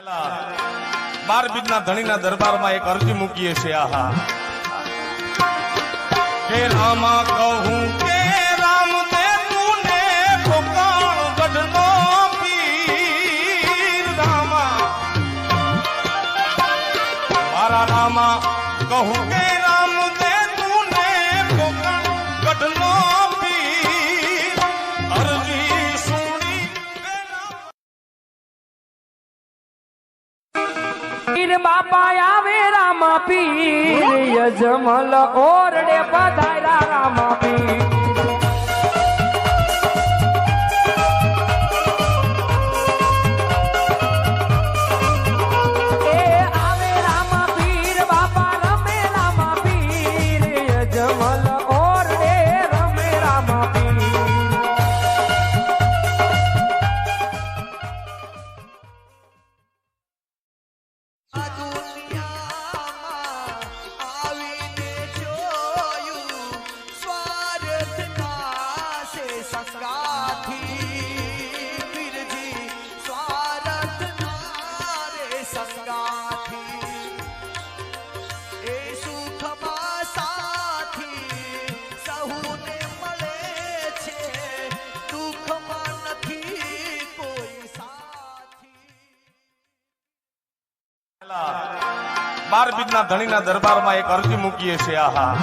12 બીજના ધણીના દરબારમાં એક અરજી મૂકીએ છે આહા કે રામા કહું કે રામ દે તુને પોકાળ ગઢનો પીર રામા મારા રામા કહું કે રામ દે તુને પોકાળ ગઢનો પીર અરજી સુણી પીર બાપા આવે રામા પીર યજમલ ઓરડે પધાર્યા રામા પીર એ આવે રામા પીર બાપા રમે રામા પીર યજમલ ઓરડે રમે રામા પીર બાર બીજના ધણીના દરબારમાં એક અરજી મૂકીએ છે આહા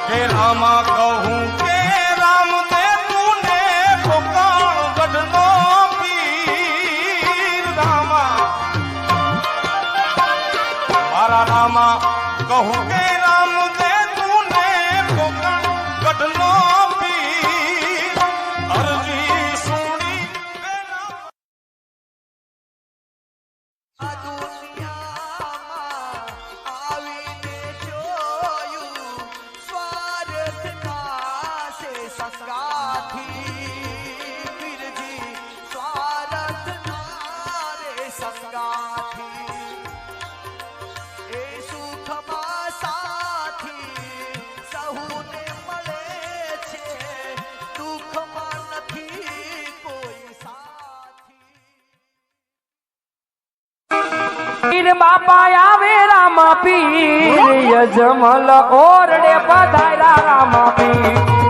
કે રામા કહું કે રામ દે તુને પોકાળ ગઢનો પીર રામા મારા રામા કહું કે રામ દે તુને પોકાળ ગઢનો પીર અરજી સુણી પીર બાપા આવે રામા પીર યજમલ ઓરડે પધાર્યા રામા પીર